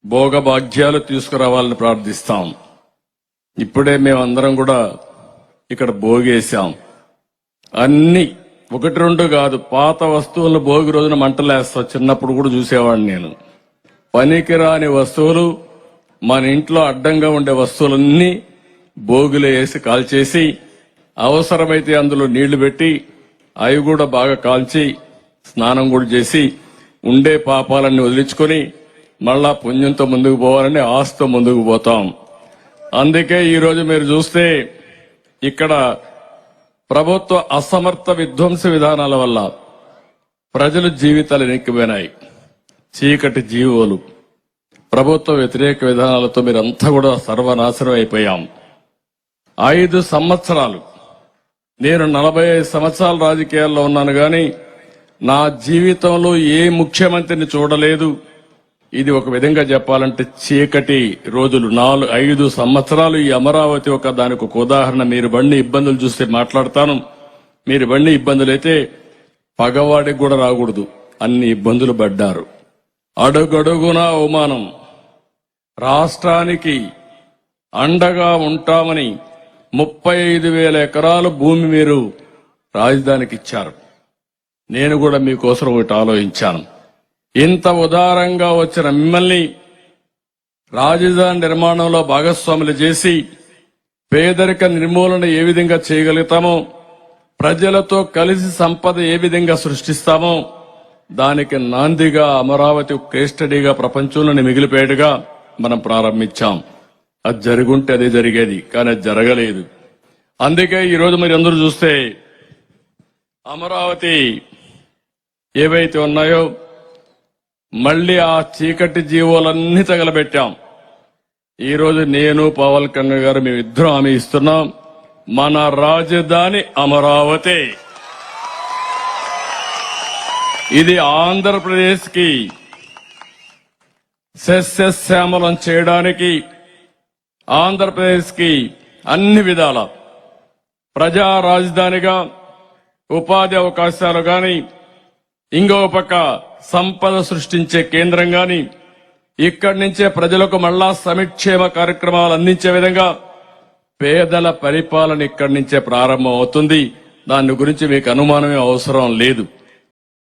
భోగభాగ్యాలు తీసుకురావాలని ప్రార్థిస్తాం. ఇప్పుడే మేమందరం కూడా ఇక్కడ భోగేశాం. అన్ని ఒకటి రెండు కాదు, పాత వస్తువులను భోగి రోజున మంటలేస్తా. చిన్నప్పుడు కూడా చూసేవాడిని నేను. పనికిరాని వస్తువులు, మన ఇంట్లో అడ్డంగా ఉండే వస్తువులన్నీ భోగిలో వేసి కాల్చేసి, అవసరమైతే అందులో నీళ్లు పెట్టి అవి కూడా బాగా కాల్చి స్నానం కూడా చేసి ఉండే పాపాలన్నీ వదిలించుకొని మళ్ళా పుణ్యంతో ముందుకు పోవాలని ఆశతో ముందుకు పోతాం. అందుకే ఈరోజు మీరు చూస్తే ఇక్కడ ప్రభుత్వ అసమర్థ విధ్వంస విధానాల వల్ల ప్రజల జీవితాలు వెనక్కిపోయినాయి. చీకటి జీవోలు, ప్రభుత్వ వ్యతిరేక విధానాలతో మీరంతా కూడా సర్వనాశనం అయిపోయాం. 5 సంవత్సరాలు, నేను 45 సంవత్సరాల రాజకీయాల్లో ఉన్నాను గాని నా జీవితంలో ఏ ముఖ్యమంత్రిని చూడలేదు. ఇది ఒక విధంగా చెప్పాలంటే చీకటి రోజులు. 5 సంవత్సరాలు ఈ అమరావతి దానికి ఒక ఉదాహరణ. మీరు బండి ఇబ్బందులు చూస్తే మాట్లాడతాను. మీరు బండి ఇబ్బందులైతే పగవాడికి కూడా రాకూడదు, అన్ని ఇబ్బందులు పడ్డారు. అడుగడుగునా అవమానం. రాష్ట్రానికి అండగా ఉంటామని 35,000 ఎకరాలు భూమి మీరు రాజధానికి ఇచ్చారు. నేను కూడా మీకోసం ఒకటి ఆలోచించాను. ఇంత ఉదారంగా వచ్చిన మిమ్మల్ని రాజధాని నిర్మాణంలో భాగస్వాములు చేసి పేదరిక నిర్మూలన ఏ విధంగా చేయగలుగుతామో, ప్రజలతో కలిసి సంపద ఏ విధంగా సృష్టిస్తామో దానికి నాందిగా అమరావతి కేస్ స్టడీగా ప్రపంచంలోని మిగిలిపోయేట్టుగా మనం ప్రారంభించాం. అది జరుగుంటే అదే జరిగేది, కానీ అది జరగలేదు. అందుకే ఈరోజు మీరు అందరూ చూస్తే అమరావతి ఏవైతే ఉన్నాయో మళ్లీ ఆ చీకటి జీవోలన్నీ తగలబెట్టాం. ఈరోజు నేను పవన్ కళ్యాణ్ గారు మేమిద్దరం హామీ ఇస్తున్నాం, మన రాజధాని అమరావతి. ఇది ఆంధ్రప్రదేశ్ కి సస్యశ్యామలం చేయడానికి, ఆంధ్రప్రదేశ్ కి అన్ని విధాల ప్రజా రాజధానిగా, ఉపాధి అవకాశాలు గాని, ఇంకో పక్క సంపద సృష్టించే కేంద్రం గాని, ఇక్కడి నుంచే ప్రజలకు మళ్ళా సంక్షేమ కార్యక్రమాలు అందించే విధంగా పేదల పరిపాలన ఇక్కడి నుంచే ప్రారంభం అవుతుంది. దాని గురించి మీకు అనుమానమే అవసరం లేదు.